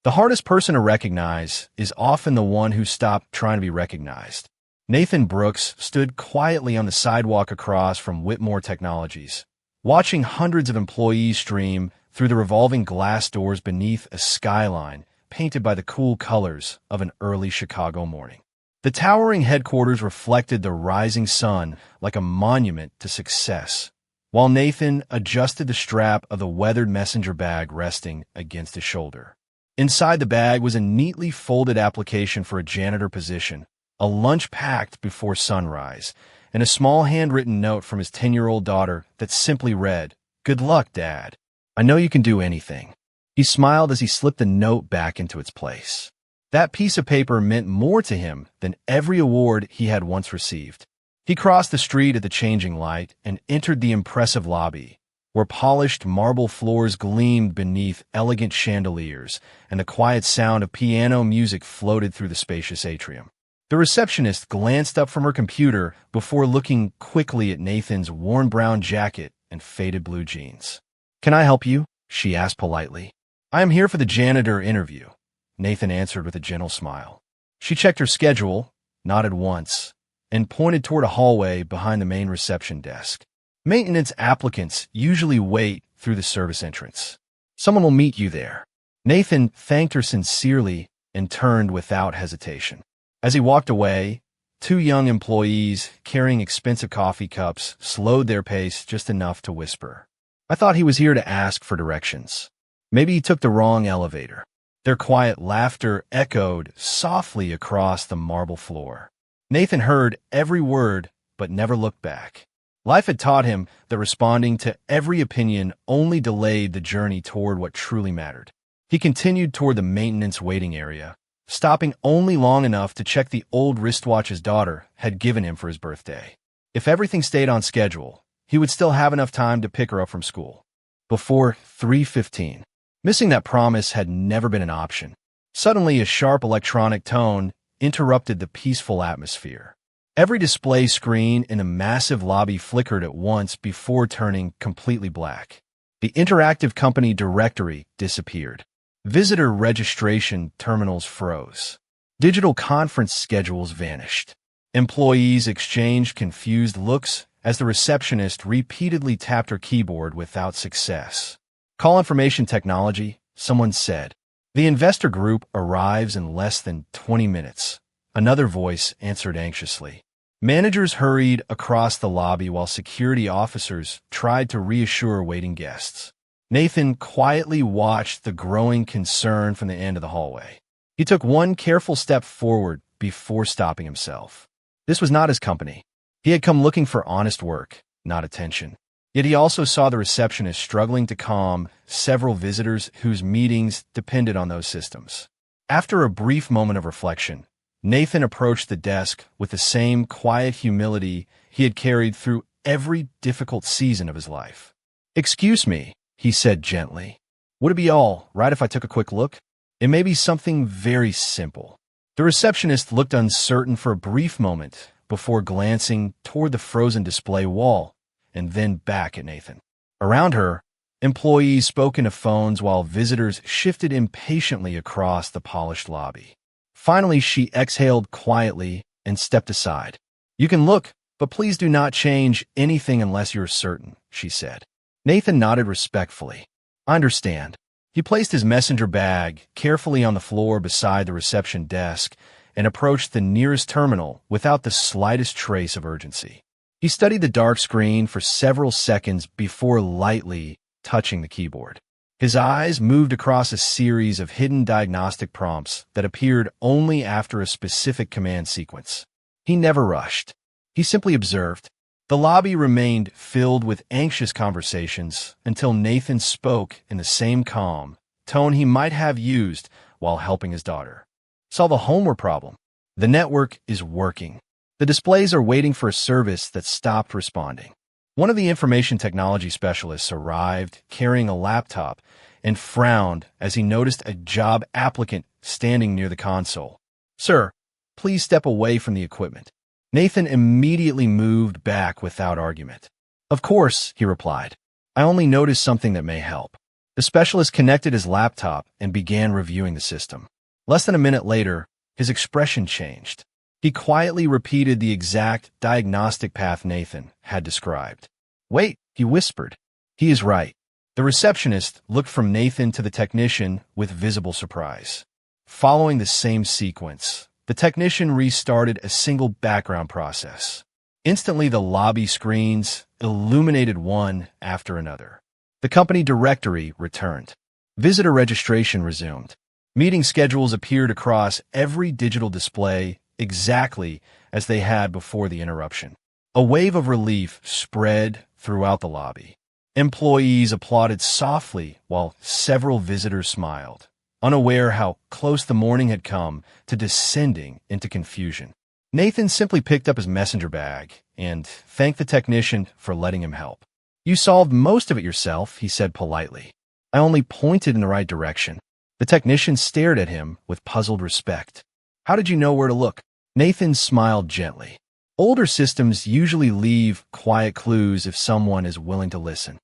The hardest person to recognize is often the one who stopped trying to be recognized. Nathan Brooks stood quietly on the sidewalk across from Whitmore Technologies, watching hundreds of employees stream through the revolving glass doors beneath a skyline painted by the cool colors of an early Chicago morning. The towering headquarters reflected the rising sun like a monument to success, while Nathan adjusted the strap of the weathered messenger bag resting against his shoulder. Inside the bag was a neatly folded application for a janitor position, a lunch packed before sunrise, and a small handwritten note from his 10-year-old daughter that simply read, "Good luck, Dad. I know you can do anything." He smiled as he slipped the note back into its place. That piece of paper meant more to him than every award he had once received. He crossed the street at the changing light and entered the impressive lobby, where polished marble floors gleamed beneath elegant chandeliers and the quiet sound of piano music floated through the spacious atrium. The receptionist glanced up from her computer before looking quickly at Nathan's worn brown jacket and faded blue jeans. "Can I help you?" she asked politely. "I am here for the janitor interview," Nathan answered with a gentle smile. She checked her schedule, nodded once, and pointed toward a hallway behind the main reception desk. Maintenance applicants usually wait through the service entrance. "Someone will meet you there." Nathan thanked her sincerely and turned without hesitation. As he walked away, two young employees carrying expensive coffee cups slowed their pace just enough to whisper, "I thought he was here to ask for directions. Maybe he took the wrong elevator." Their quiet laughter echoed softly across the marble floor. Nathan heard every word but never looked back. Life had taught him that responding to every opinion only delayed the journey toward what truly mattered. He continued toward the maintenance waiting area, stopping only long enough to check the old wristwatch his daughter had given him for his birthday. If everything stayed on schedule, he would still have enough time to pick her up from school before 3:15. Missing that promise had never been an option. Suddenly, a sharp electronic tone interrupted the peaceful atmosphere. Every display screen in the massive lobby flickered at once before turning completely black. The interactive company directory disappeared. Visitor registration terminals froze. Digital conference schedules vanished. Employees exchanged confused looks as the receptionist repeatedly tapped her keyboard without success. "Call information technology," someone said. "The investor group arrives in less than 20 minutes. Another voice answered anxiously. Managers hurried across the lobby while security officers tried to reassure waiting guests. Nathan quietly watched the growing concern from the end of the hallway. He took one careful step forward before stopping himself. This was not his company. He had come looking for honest work, not attention. Yet he also saw the receptionist struggling to calm several visitors whose meetings depended on those systems. After a brief moment of reflection, Nathan approached the desk with the same quiet humility he had carried through every difficult season of his life. "Excuse me," he said gently. "Would it be all right if I took a quick look? It may be something very simple." The receptionist looked uncertain for a brief moment before glancing toward the frozen display wall and then back at Nathan. Around her, employees spoke into phones while visitors shifted impatiently across the polished lobby. Finally, she exhaled quietly and stepped aside. "You can look, but please do not change anything unless you're certain," she said. Nathan nodded respectfully. "I understand." He placed his messenger bag carefully on the floor beside the reception desk and approached the nearest terminal without the slightest trace of urgency. He studied the dark screen for several seconds before lightly touching the keyboard. His eyes moved across a series of hidden diagnostic prompts that appeared only after a specific command sequence. He never rushed. He simply observed. The lobby remained filled with anxious conversations until Nathan spoke in the same calm tone he might have used while helping his daughter. "Solve a homework problem. The network is working. The displays are waiting for a service that stopped responding." One of the information technology specialists arrived carrying a laptop and frowned as he noticed a job applicant standing near the console. "Sir, please step away from the equipment." Nathan immediately moved back without argument. "Of course," he replied. "I only noticed something that may help." The specialist connected his laptop and began reviewing the system. Less than a minute later, his expression changed. He quietly repeated the exact diagnostic path Nathan had described. "Wait," he whispered. "He is right." The receptionist looked from Nathan to the technician with visible surprise. Following the same sequence, the technician restarted a single background process. Instantly, the lobby screens illuminated one after another. The company directory returned. Visitor registration resumed. Meeting schedules appeared across every digital display exactly as they had before the interruption. A wave of relief spread throughout the lobby. Employees applauded softly while several visitors smiled, unaware how close the morning had come to descending into confusion. Nathan simply picked up his messenger bag and thanked the technician for letting him help. "You solved most of it yourself," he said politely. "I only pointed in the right direction." The technician stared at him with puzzled respect. "How did you know where to look?" Nathan smiled gently. Older systems usually leave quiet clues if someone is willing to listen.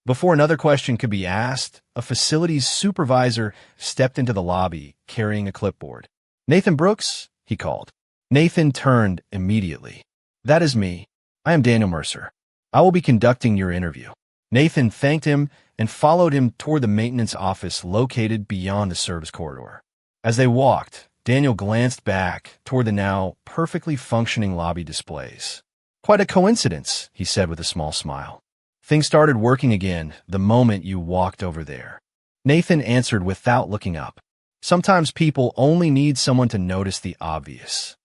Before another question could be asked, a facilities supervisor stepped into the lobby carrying a clipboard. "Nathan Brooks?" he called. Nathan turned immediately. "That is me. I am Daniel Mercer. I will be conducting your interview." Nathan thanked him and followed him toward the maintenance office located beyond the service corridor. As they walked, Daniel glanced back toward the now perfectly functioning lobby displays. "Quite a coincidence," he said with a small smile. "Things started working again the moment you walked over there." Nathan answered without looking up. "Sometimes people only need someone to notice the obvious."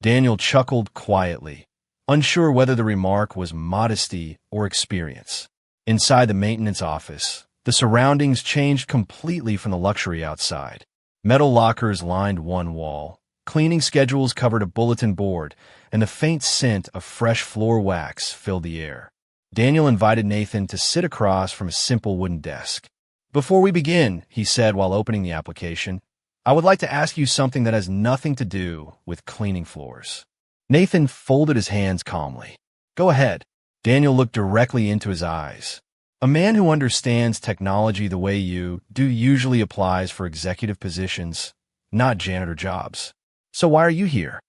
Daniel chuckled quietly, unsure whether the remark was modesty or experience. Inside the maintenance office, the surroundings changed completely from the luxury outside. Metal lockers lined one wall, cleaning schedules covered a bulletin board, and the faint scent of fresh floor wax filled the air. Daniel invited Nathan to sit across from a simple wooden desk. "Before we begin," he said while opening the application, "I would like to ask you something that has nothing to do with cleaning floors." Nathan folded his hands calmly. "Go ahead." Daniel looked directly into his eyes. "A man who understands technology the way you do usually applies for executive positions, not janitor jobs. So why are you here?"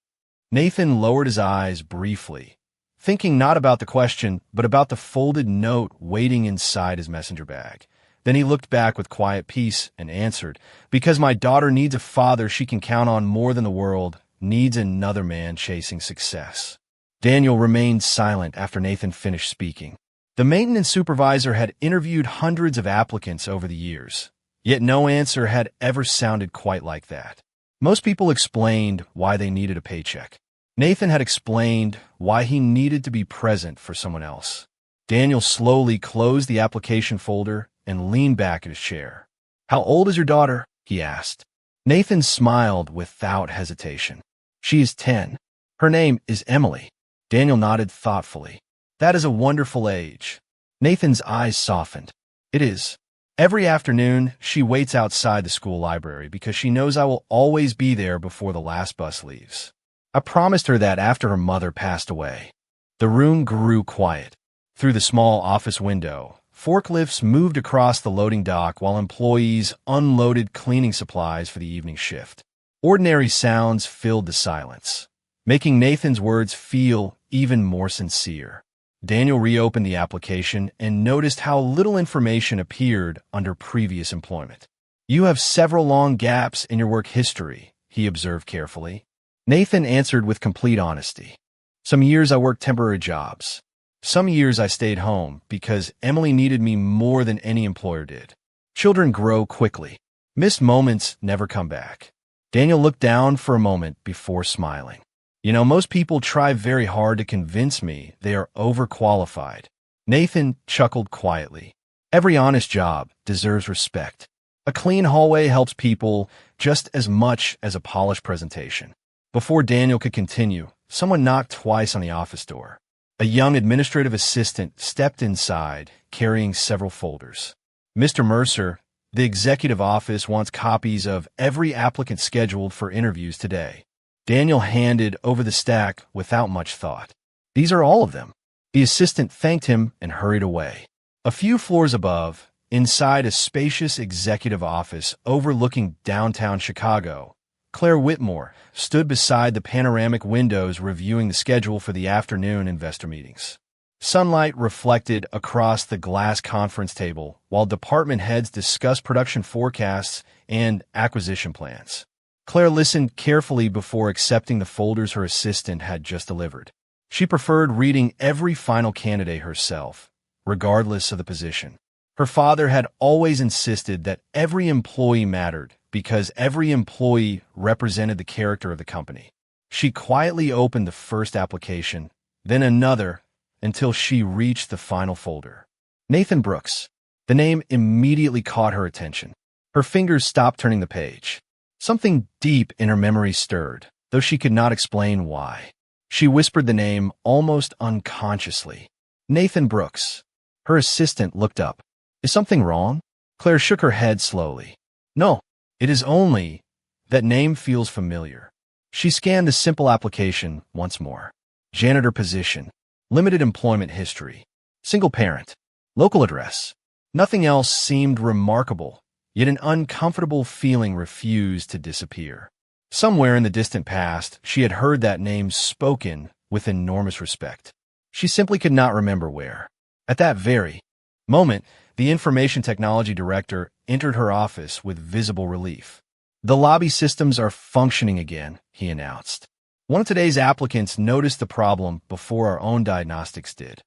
Nathan lowered his eyes briefly, thinking not about the question, but about the folded note waiting inside his messenger bag. Then he looked back with quiet peace and answered, "Because my daughter needs a father she can count on more than the world needs another man chasing success." Daniel remained silent after Nathan finished speaking. The maintenance supervisor had interviewed hundreds of applicants over the years, yet no answer had ever sounded quite like that. Most people explained why they needed a paycheck. Nathan had explained why he needed to be present for someone else. Daniel slowly closed the application folder and leaned back in his chair. "How old is your daughter?" he asked. Nathan smiled without hesitation. "She is 10. Her name is Emily." Daniel nodded thoughtfully. "That is a wonderful age." Nathan's eyes softened. "It is. Every afternoon, she waits outside the school library because she knows I will always be there before the last bus leaves. I promised her that after her mother passed away." The room grew quiet. Through the small office window, forklifts moved across the loading dock while employees unloaded cleaning supplies for the evening shift. Ordinary sounds filled the silence, making Nathan's words feel even more sincere. Daniel reopened the application and noticed how little information appeared under previous employment. "You have several long gaps in your work history," he observed carefully. Nathan answered with complete honesty. "Some years I worked temporary jobs. Some years I stayed home because Emily needed me more than any employer did. Children grow quickly. Missed moments never come back." Daniel looked down for a moment before smiling. Most people try very hard to convince me they are overqualified." Nathan chuckled quietly. "Every honest job deserves respect. A clean hallway helps people just as much as a polished presentation." Before Daniel could continue, someone knocked twice on the office door. A young administrative assistant stepped inside, carrying several folders. "Mr. Mercer, the executive office wants copies of every applicant scheduled for interviews today." Daniel handed over the stack without much thought. "These are all of them." The assistant thanked him and hurried away. A few floors above, Inside a spacious executive office overlooking downtown Chicago, Claire Whitmore stood beside the panoramic windows reviewing the schedule for the afternoon investor meetings. Sunlight reflected across the glass conference table while department heads discussed production forecasts and acquisition plans. Claire listened carefully before accepting the folders her assistant had just delivered. She preferred reading every final candidate herself, regardless of the position. Her father had always insisted that every employee mattered because every employee represented the character of the company. She quietly opened the first application, then another, until she reached the final folder. Nathan Brooks. The name immediately caught her attention. Her fingers stopped turning the page. Something deep in her memory stirred, though she could not explain why. She whispered the name almost unconsciously. Nathan Brooks. Her assistant looked up. Is something wrong? Claire shook her head slowly. No, it is only that name feels familiar. She scanned the simple application once more. Janitor position. Limited employment history. Single parent. Local address. Nothing else seemed remarkable, yet an uncomfortable feeling refused to disappear. Somewhere in the distant past, she had heard that name spoken with enormous respect. She simply could not remember where. At that very moment, the information technology director entered her office with visible relief. The lobby systems are functioning again, he announced. One of today's applicants noticed the problem before our own diagnostics did.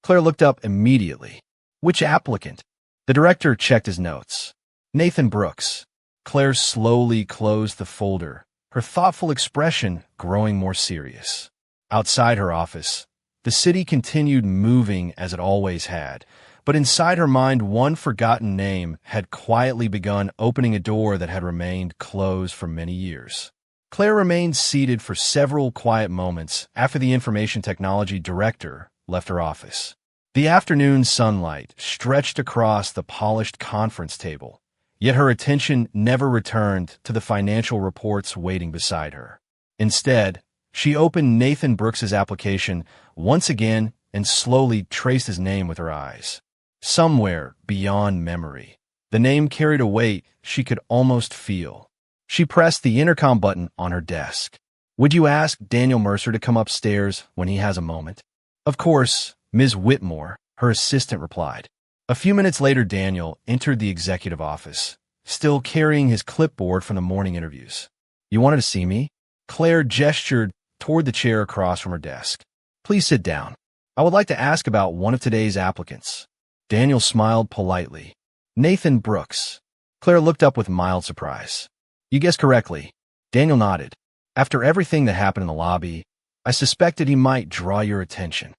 Claire looked up immediately. Which applicant? The director checked his notes. Nathan Brooks. Claire slowly closed the folder, her thoughtful expression growing more serious. Outside her office, the city continued moving as it always had, but inside her mind one forgotten name had quietly begun opening a door that had remained closed for many years. Claire remained seated for several quiet moments after the information technology director left her office. The afternoon sunlight stretched across the polished conference table, yet her attention never returned to the financial reports waiting beside her. Instead, she opened Nathan Brooks's application once again and slowly traced his name with her eyes. Somewhere beyond memory, the name carried a weight she could almost feel. She pressed the intercom button on her desk. Would you ask Daniel Mercer to come upstairs when he has a moment? Of course, Ms. Whitmore, her assistant replied. A few minutes later, Daniel entered the executive office, still carrying his clipboard from the morning interviews. You wanted to see me? Claire gestured toward the chair across from her desk. Please sit down. I would like to ask about one of today's applicants. Daniel smiled politely. Nathan Brooks. Claire looked up with mild surprise. You guessed correctly. Daniel nodded. After everything that happened in the lobby, I suspected he might draw your attention.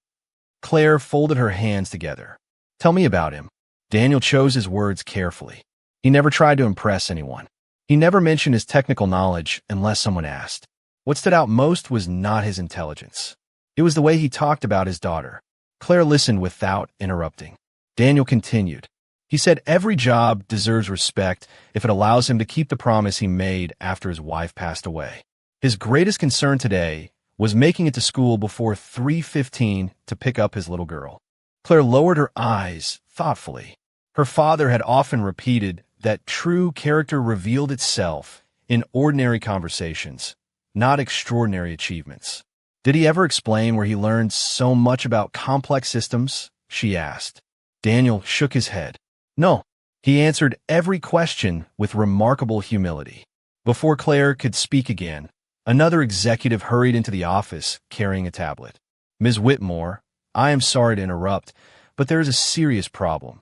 Claire folded her hands together. Tell me about him. Daniel chose his words carefully. He never tried to impress anyone. He never mentioned his technical knowledge unless someone asked. What stood out most was not his intelligence. It was the way he talked about his daughter. Claire listened without interrupting. Daniel continued. He said every job deserves respect if it allows him to keep the promise he made after his wife passed away. His greatest concern today was making it to school before 3:15 to pick up his little girl. Claire lowered her eyes thoughtfully. Her father had often repeated that true character revealed itself in ordinary conversations, not extraordinary achievements. Did he ever explain where he learned so much about complex systems? She asked. Daniel shook his head. No, he answered every question with remarkable humility. Before Claire could speak again, another executive hurried into the office carrying a tablet. Ms. Whitmore, I am sorry to interrupt, but there is a serious problem.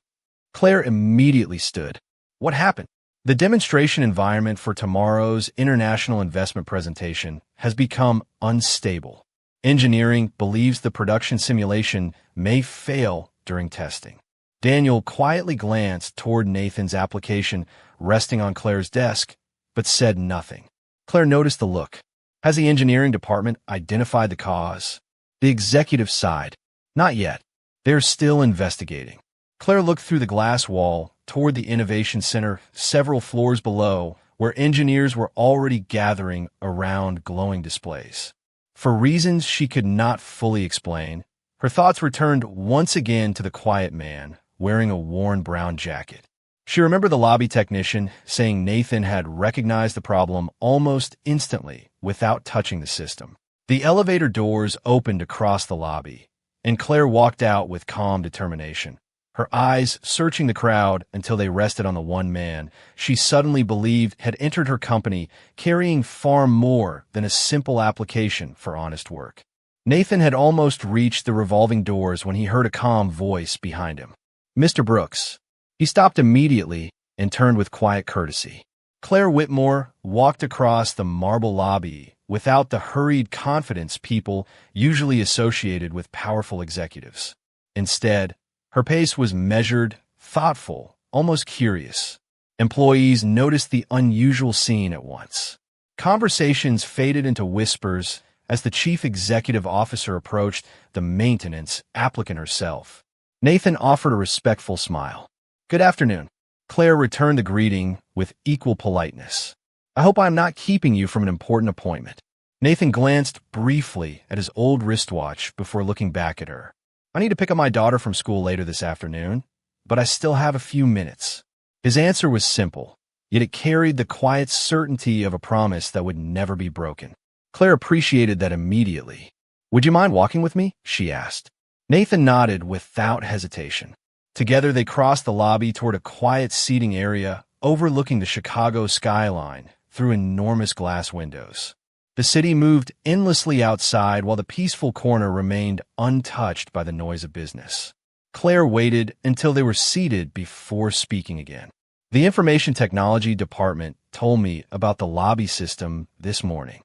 Claire immediately stood. What happened? The demonstration environment for tomorrow's international investment presentation has become unstable. Engineering believes the production simulation may fail during testing. Daniel quietly glanced toward Nathan's application resting on Claire's desk, but said nothing. Claire noticed the look. Has the engineering department identified the cause? The executive sighed. Not yet. They're still investigating. Claire looked through the glass wall toward the Innovation Center several floors below, where engineers were already gathering around glowing displays. For reasons she could not fully explain, her thoughts returned once again to the quiet man wearing a worn brown jacket. She remembered the lobby technician saying Nathan had recognized the problem almost instantly without touching the system. The elevator doors opened across the lobby, and Claire walked out with calm determination, her eyes searching the crowd until they rested on the one man she suddenly believed had entered her company carrying far more than a simple application for honest work. Nathan had almost reached the revolving doors when he heard a calm voice behind him. "Mr. Brooks." He stopped immediately and turned with quiet courtesy. Claire Whitmore walked across the marble lobby without the hurried confidence people usually associated with powerful executives. Instead, her pace was measured, thoughtful, almost curious. Employees noticed the unusual scene at once. Conversations faded into whispers as the chief executive officer approached the maintenance applicant herself. Nathan offered a respectful smile. "Good afternoon." Claire returned the greeting with equal politeness. "I hope I'm not keeping you from an important appointment." Nathan glanced briefly at his old wristwatch before looking back at her. "I need to pick up my daughter from school later this afternoon, but I still have a few minutes." His answer was simple, yet it carried the quiet certainty of a promise that would never be broken. Claire appreciated that immediately. "Would you mind walking with me?" she asked. Nathan nodded without hesitation. Together they crossed the lobby toward a quiet seating area overlooking the Chicago skyline through enormous glass windows. The city moved endlessly outside while the peaceful corner remained untouched by the noise of business. Claire waited until they were seated before speaking again. "The information technology department told me about the lobby system this morning."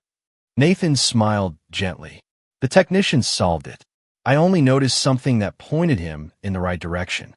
Nathan smiled gently. "The technicians solved it. I only noticed something that pointed him in the right direction."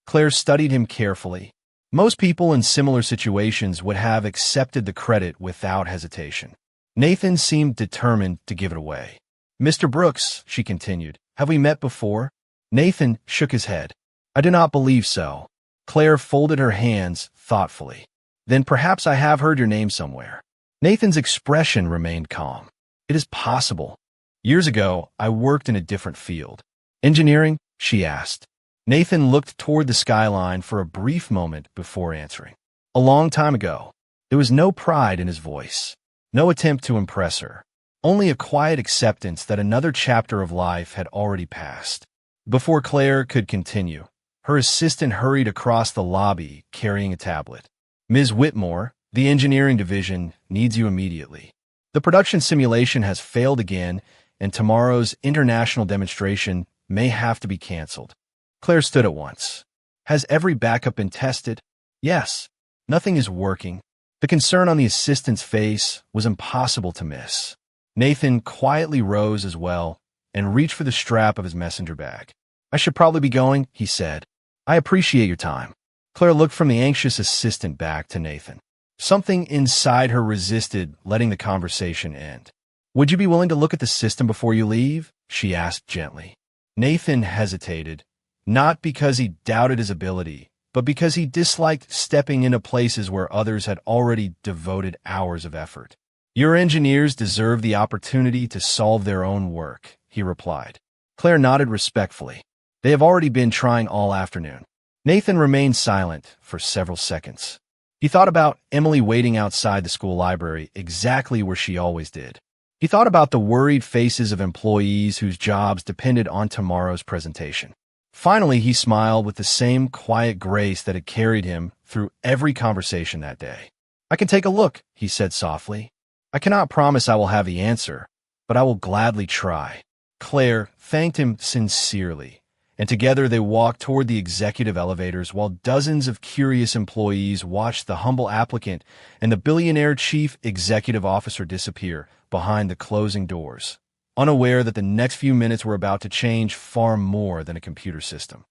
Claire studied him carefully. Most people in similar situations would have accepted the credit without hesitation. Nathan seemed determined to give it away. "Mr. Brooks," she continued, "have we met before?" Nathan shook his head. "I do not believe so." Claire folded her hands thoughtfully. "Then perhaps I have heard your name somewhere." Nathan's expression remained calm. "It is possible. Years ago, I worked in a different field." "Engineering?" she asked. Nathan looked toward the skyline for a brief moment before answering. "A long time ago." There was no pride in his voice, no attempt to impress her, only a quiet acceptance that another chapter of life had already passed. Before Claire could continue, her assistant hurried across the lobby carrying a tablet. "Ms. Whitmore, the engineering division needs you immediately. The production simulation has failed again, and tomorrow's international demonstration may have to be canceled." Claire stood at once. "Has every backup been tested?" "Yes. Nothing is working." The concern on the assistant's face was impossible to miss. Nathan quietly rose as well and reached for the strap of his messenger bag. "I should probably be going," he said. "I appreciate your time." Claire looked from the anxious assistant back to Nathan. Something inside her resisted letting the conversation end. "Would you be willing to look at the system before you leave?" she asked gently. Nathan hesitated, not because he doubted his ability, but because he disliked stepping into places where others had already devoted hours of effort. "Your engineers deserve the opportunity to solve their own work," he replied. Claire nodded respectfully. "They have already been trying all afternoon." Nathan remained silent for several seconds. He thought about Emily waiting outside the school library exactly where she always did. He thought about the worried faces of employees whose jobs depended on tomorrow's presentation. Finally, he smiled with the same quiet grace that had carried him through every conversation that day. "I can take a look," he said softly. "I cannot promise I will have the answer, but I will gladly try." Claire thanked him sincerely, and together they walked toward the executive elevators while dozens of curious employees watched the humble applicant and the billionaire chief executive officer disappear behind the closing doors, unaware that the next few minutes were about to change far more than a computer system.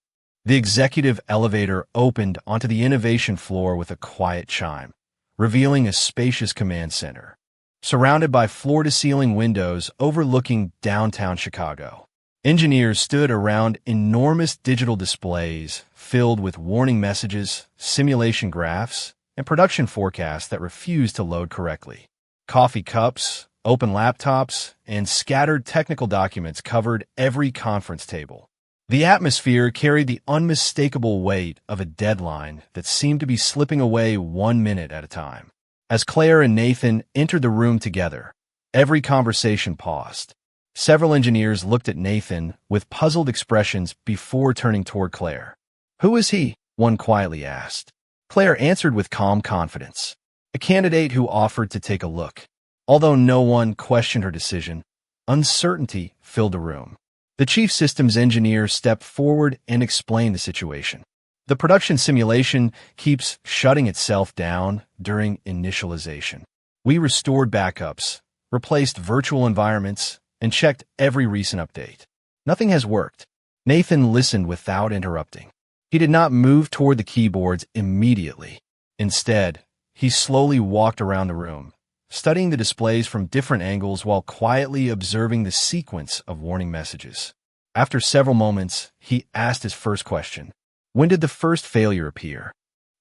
The executive elevator opened onto the innovation floor with a quiet chime, revealing a spacious command center, surrounded by floor-to-ceiling windows overlooking downtown Chicago. Engineers stood around enormous digital displays filled with warning messages, simulation graphs, and production forecasts that refused to load correctly. Coffee cups, open laptops, and scattered technical documents covered every conference table. The atmosphere carried the unmistakable weight of a deadline that seemed to be slipping away 1 minute at a time. As Claire and Nathan entered the room together, every conversation paused. Several engineers looked at Nathan with puzzled expressions before turning toward Claire. "Who is he?" one quietly asked. Claire answered with calm confidence. "A candidate who offered to take a look." Although no one questioned her decision, uncertainty filled the room. The chief systems engineer stepped forward and explained the situation. "The production simulation keeps shutting itself down during initialization. We restored backups, replaced virtual environments, and checked every recent update. Nothing has worked." Nathan listened without interrupting. He did not move toward the keyboards immediately. Instead, he slowly walked around the room, studying the displays from different angles while quietly observing the sequence of warning messages. After several moments, he asked his first question. "When did the first failure appear?"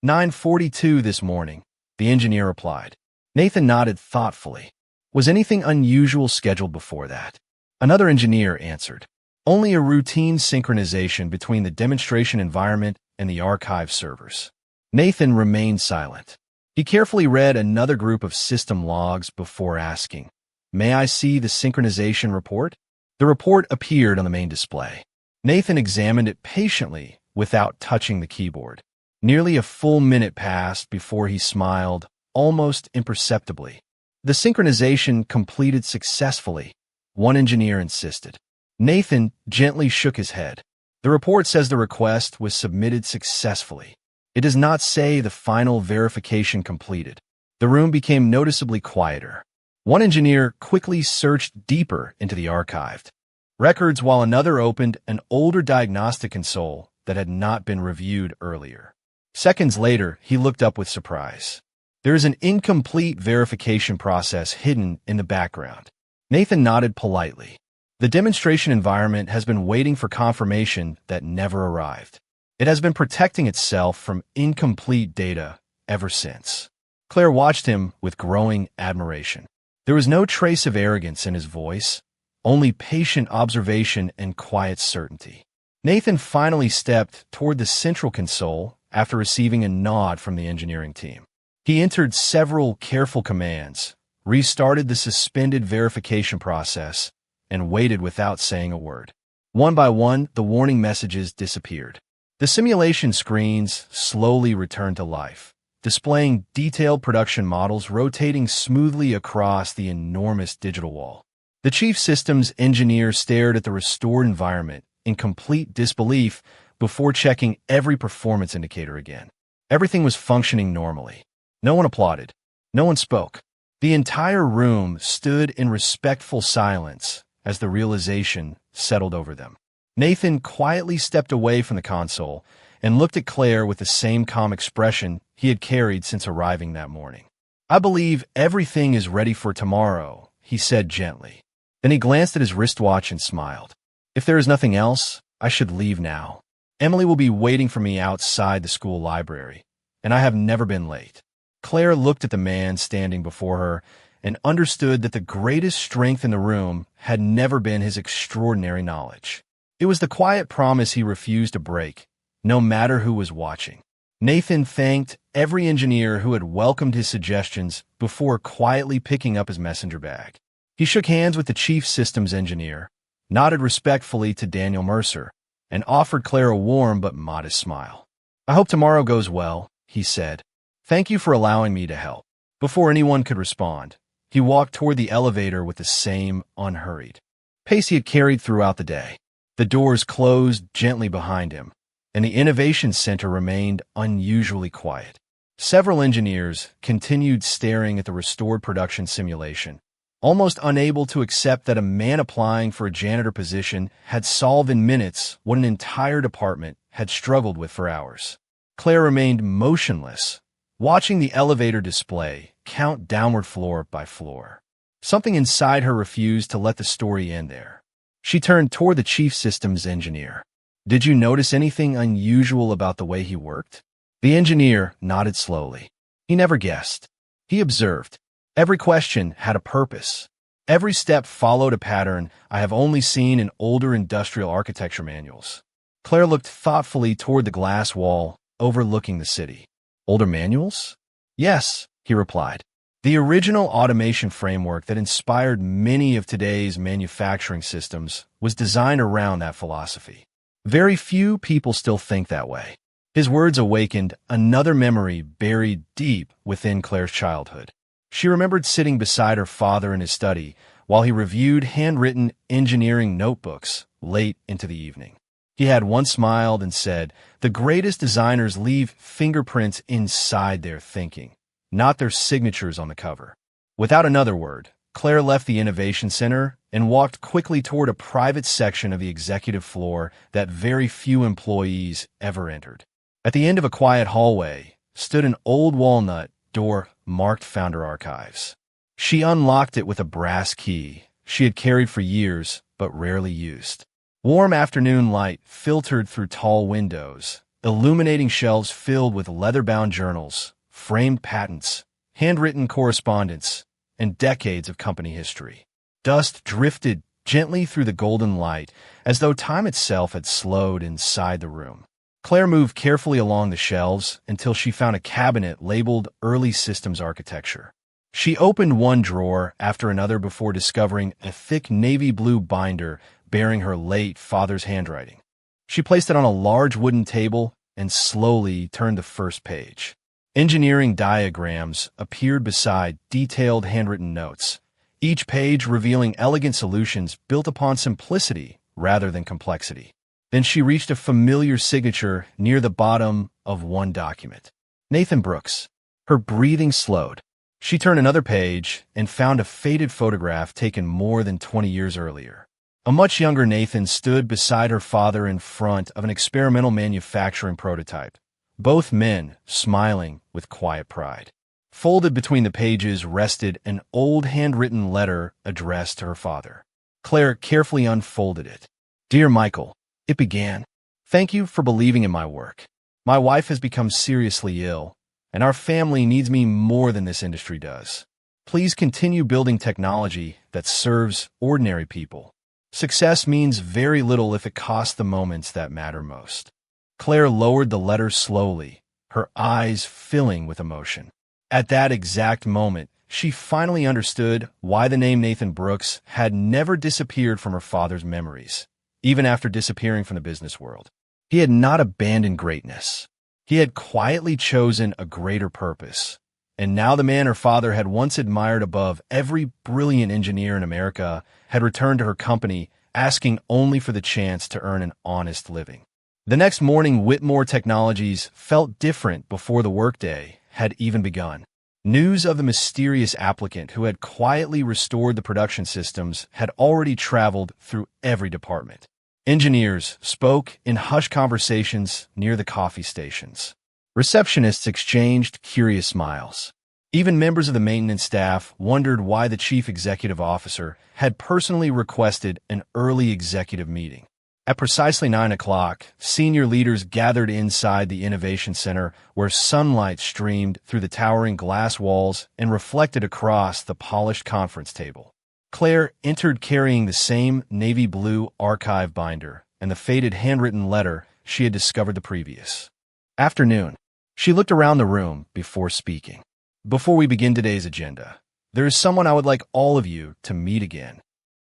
9:42 this morning, the engineer replied. Nathan nodded thoughtfully. "Was anything unusual scheduled before that?" Another engineer answered. "Only a routine synchronization between the demonstration environment and the archive servers." Nathan remained silent. He carefully read another group of system logs before asking, "May I see the synchronization report?" The report appeared on the main display. Nathan examined it patiently without touching the keyboard. Nearly a full minute passed before he smiled, almost imperceptibly. "The synchronization completed successfully," one engineer insisted. Nathan gently shook his head. "The report says the request was submitted successfully. It does not say the final verification completed." The room became noticeably quieter. One engineer quickly searched deeper into the archived records while another opened an older diagnostic console that had not been reviewed earlier. Seconds later, he looked up with surprise. "There is an incomplete verification process hidden in the background." Nathan nodded politely. "The demonstration environment has been waiting for confirmation that never arrived. It has been protecting itself from incomplete data ever since." Claire watched him with growing admiration. There was no trace of arrogance in his voice, only patient observation and quiet certainty. Nathan finally stepped toward the central console after receiving a nod from the engineering team. He entered several careful commands, restarted the suspended verification process, and waited without saying a word. One by one, the warning messages disappeared. The simulation screens slowly returned to life, displaying detailed production models rotating smoothly across the enormous digital wall. The chief systems engineer stared at the restored environment in complete disbelief before checking every performance indicator again. Everything was functioning normally. No one applauded. No one spoke. The entire room stood in respectful silence as the realization settled over them. Nathan quietly stepped away from the console and looked at Claire with the same calm expression he had carried since arriving that morning. "I believe everything is ready for tomorrow," he said gently. Then he glanced at his wristwatch and smiled. "If there is nothing else, I should leave now. Emily will be waiting for me outside the school library, and I have never been late." Claire looked at the man standing before her and understood that the greatest strength in the room had never been his extraordinary knowledge. It was the quiet promise he refused to break, no matter who was watching. Nathan thanked every engineer who had welcomed his suggestions before quietly picking up his messenger bag. He shook hands with the chief systems engineer, nodded respectfully to Daniel Mercer, and offered Claire a warm but modest smile. "I hope tomorrow goes well," he said. "Thank you for allowing me to help." Before anyone could respond, he walked toward the elevator with the same unhurried pace he had carried throughout the day. The doors closed gently behind him, and the Innovation Center remained unusually quiet. Several engineers continued staring at the restored production simulation, almost unable to accept that a man applying for a janitor position had solved in minutes what an entire department had struggled with for hours. Claire remained motionless, watching the elevator display count downward floor by floor. Something inside her refused to let the story end there. She turned toward the chief systems engineer. "Did you notice anything unusual about the way he worked?" The engineer nodded slowly. He never guessed. He observed. Every question had a purpose. Every step followed a pattern I have only seen in older industrial architecture manuals. Claire looked thoughtfully toward the glass wall overlooking the city. Older manuals? Yes, he replied. The original automation framework that inspired many of today's manufacturing systems was designed around that philosophy. Very few people still think that way. His words awakened another memory buried deep within Claire's childhood. She remembered sitting beside her father in his study while he reviewed handwritten engineering notebooks late into the evening. He had once smiled and said, "The greatest designers leave fingerprints inside their thinking, not their signatures on the cover." Without another word, Claire left the Innovation Center and walked quickly toward a private section of the executive floor that very few employees ever entered. At the end of a quiet hallway stood an old walnut door marked Founder Archives. She unlocked it with a brass key she had carried for years but rarely used. Warm afternoon light filtered through tall windows, illuminating shelves filled with leather-bound journals, framed patents, handwritten correspondence, and decades of company history. Dust drifted gently through the golden light, as though time itself had slowed inside the room. Claire moved carefully along the shelves until she found a cabinet labeled Early Systems Architecture. She opened one drawer after another before discovering a thick navy blue binder bearing her late father's handwriting. She placed it on a large wooden table and slowly turned the first page. Engineering diagrams appeared beside detailed handwritten notes, each page revealing elegant solutions built upon simplicity rather than complexity. Then she reached a familiar signature near the bottom of one document. Nathan Brooks. Her breathing slowed. She turned another page and found a faded photograph taken more than 20 years earlier. A much younger Nathan stood beside her father in front of an experimental manufacturing prototype, both men smiling with quiet pride. Folded between the pages rested an old handwritten letter addressed to her father. Claire carefully unfolded it. "Dear Michael," it began, "thank you for believing in my work. My wife has become seriously ill, and our family needs me more than this industry does. Please continue building technology that serves ordinary people. Success means very little if it costs the moments that matter most." Claire lowered the letter slowly, her eyes filling with emotion. At that exact moment, she finally understood why the name Nathan Brooks had never disappeared from her father's memories, even after disappearing from the business world. He had not abandoned greatness. He had quietly chosen a greater purpose. And now the man her father had once admired above every brilliant engineer in America had returned to her company, asking only for the chance to earn an honest living. The next morning, Whitmore Technologies felt different before the workday had even begun. News of the mysterious applicant who had quietly restored the production systems had already traveled through every department. Engineers spoke in hushed conversations near the coffee stations. Receptionists exchanged curious smiles. Even members of the maintenance staff wondered why the chief executive officer had personally requested an early executive meeting. At precisely 9 o'clock, senior leaders gathered inside the Innovation Center where sunlight streamed through the towering glass walls and reflected across the polished conference table. Claire entered carrying the same navy blue archive binder and the faded handwritten letter she had discovered the previous afternoon. She looked around the room before speaking. "Before we begin today's agenda, there is someone I would like all of you to meet again."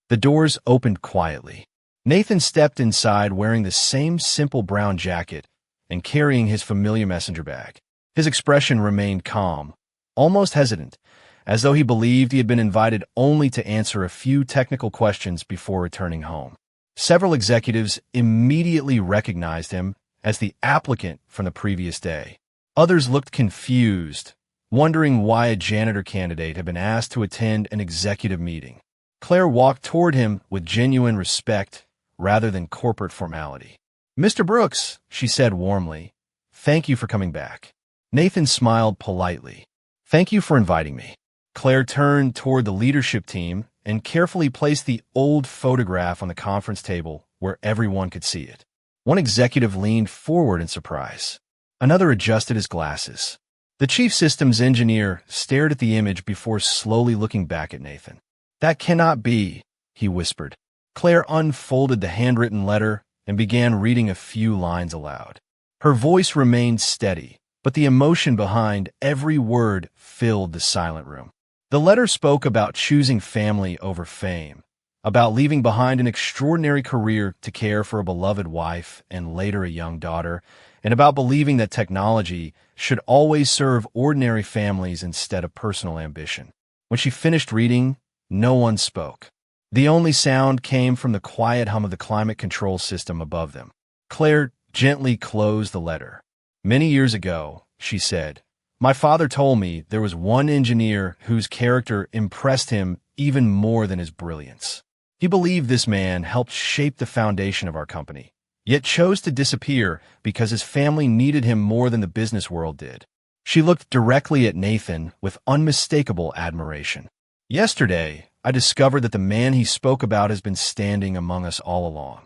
The doors opened quietly. Nathan stepped inside wearing the same simple brown jacket and carrying his familiar messenger bag. His expression remained calm, almost hesitant, as though he believed he had been invited only to answer a few technical questions before returning home. Several executives immediately recognized him as the applicant from the previous day. Others looked confused, wondering why a janitor candidate had been asked to attend an executive meeting. Claire walked toward him with genuine respect rather than corporate formality. "Mr. Brooks," she said warmly, "thank you for coming back." Nathan smiled politely. "Thank you for inviting me." Claire turned toward the leadership team and carefully placed the old photograph on the conference table where everyone could see it. One executive leaned forward in surprise. Another adjusted his glasses. The chief systems engineer stared at the image before slowly looking back at Nathan. "That cannot be," he whispered. Claire unfolded the handwritten letter and began reading a few lines aloud. Her voice remained steady, but the emotion behind every word filled the silent room. The letter spoke about choosing family over fame, about leaving behind an extraordinary career to care for a beloved wife and later a young daughter, and about believing that technology should always serve ordinary families instead of personal ambition. When she finished reading, no one spoke. The only sound came from the quiet hum of the climate control system above them. Claire gently closed the letter. "Many years ago," she said, "my father told me there was one engineer whose character impressed him even more than his brilliance. He believed this man helped shape the foundation of our company, yet chose to disappear because his family needed him more than the business world did." She looked directly at Nathan with unmistakable admiration. "Yesterday, I discovered that the man he spoke about has been standing among us all along."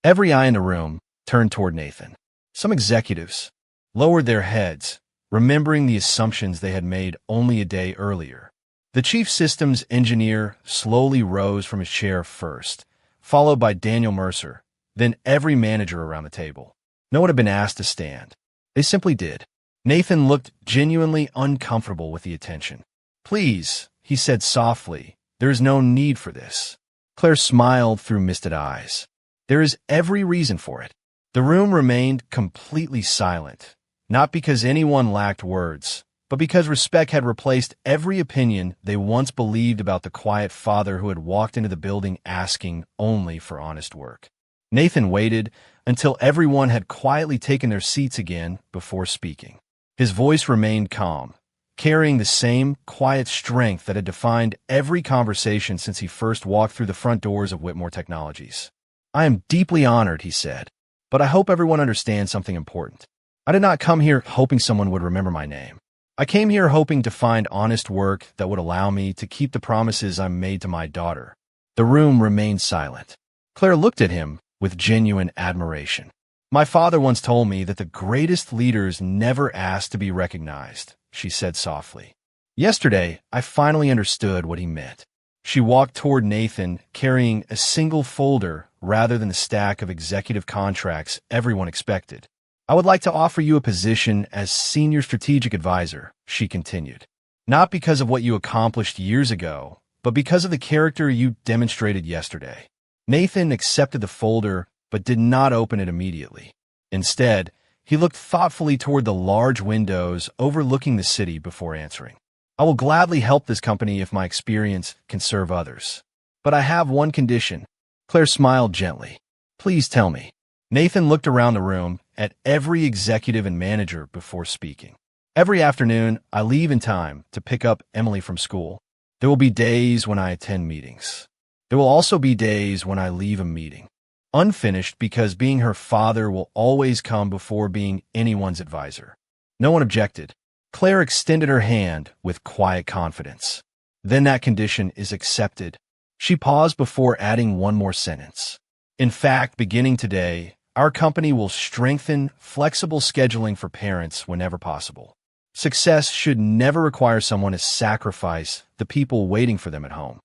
Every eye in the room turned toward Nathan. Some executives lowered their heads, remembering the assumptions they had made only a day earlier. The chief systems engineer slowly rose from his chair first, followed by Daniel Mercer, then every manager around the table. No one had been asked to stand. They simply did. Nathan looked genuinely uncomfortable with the attention. "Please," he said softly, "there is no need for this." Claire smiled through misted eyes. "There is every reason for it." The room remained completely silent, not because anyone lacked words, but because respect had replaced every opinion they once believed about the quiet father who had walked into the building asking only for honest work. Nathan waited until everyone had quietly taken their seats again before speaking. His voice remained calm, carrying the same quiet strength that had defined every conversation since he first walked through the front doors of Whitmore Technologies. "I am deeply honored," he said, "but I hope everyone understands something important. I did not come here hoping someone would remember my name. I came here hoping to find honest work that would allow me to keep the promises I made to my daughter." The room remained silent. Claire looked at him with genuine admiration. "My father once told me that the greatest leaders never ask to be recognized," she said softly. "Yesterday, I finally understood what he meant." She walked toward Nathan, carrying a single folder rather than the stack of executive contracts everyone expected. "I would like to offer you a position as Senior Strategic Advisor," she continued. "Not because of what you accomplished years ago, but because of the character you demonstrated yesterday." Nathan accepted the folder, but did not open it immediately. Instead, he looked thoughtfully toward the large windows overlooking the city before answering. "I will gladly help this company if my experience can serve others. But I have one condition." Claire smiled gently. "Please tell me." Nathan looked around the room at every executive and manager before speaking. "Every afternoon, I leave in time to pick up Emily from school. There will be days when I attend meetings. There will also be days when I leave a meeting unfinished because being her father will always come before being anyone's advisor." No one objected. Claire extended her hand with quiet confidence. "Then that condition is accepted." She paused before adding one more sentence. "In fact, beginning today, our company will strengthen flexible scheduling for parents whenever possible. Success should never require someone to sacrifice the people waiting for them at home."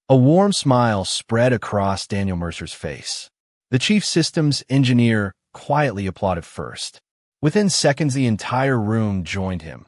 A warm smile spread across Daniel Mercer's face. The chief systems engineer quietly applauded first. Within seconds, the entire room joined him,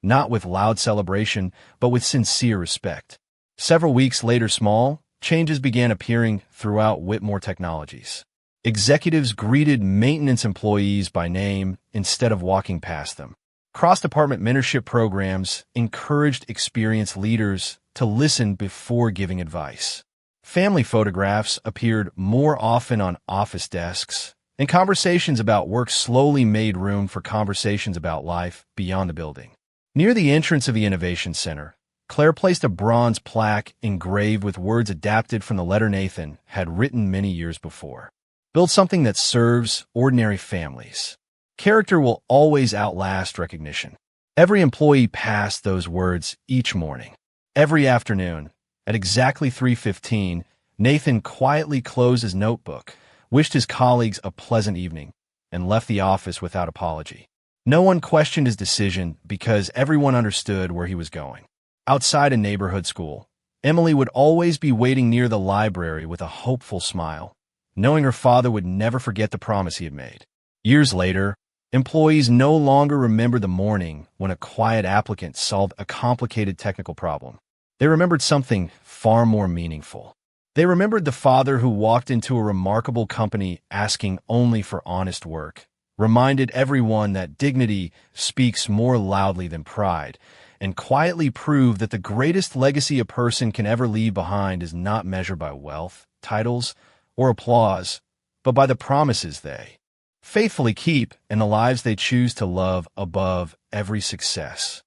not with loud celebration, but with sincere respect. Several weeks later, small changes began appearing throughout Whitmore Technologies. Executives greeted maintenance employees by name instead of walking past them. Cross-department mentorship programs encouraged experienced leaders to listen before giving advice. Family photographs appeared more often on office desks, and conversations about work slowly made room for conversations about life beyond the building. Near the entrance of the Innovation Center, Claire placed a bronze plaque engraved with words adapted from the letter Nathan had written many years before. "Build something that serves ordinary families. Character will always outlast recognition." Every employee passed those words each morning. Every afternoon, at exactly 3:15, Nathan quietly closed his notebook, wished his colleagues a pleasant evening, and left the office without apology. No one questioned his decision because everyone understood where he was going. Outside a neighborhood school, Emily would always be waiting near the library with a hopeful smile. knowing her father would never forget the promise he had made. Years later, employees no longer remembered the morning when a quiet applicant solved a complicated technical problem. They remembered something far more meaningful. They remembered the father who walked into a remarkable company asking only for honest work, reminded everyone that dignity speaks more loudly than pride, and quietly proved that the greatest legacy a person can ever leave behind is not measured by wealth, titles, or applause, but by the promises they faithfully keep and the lives they choose to love above every success.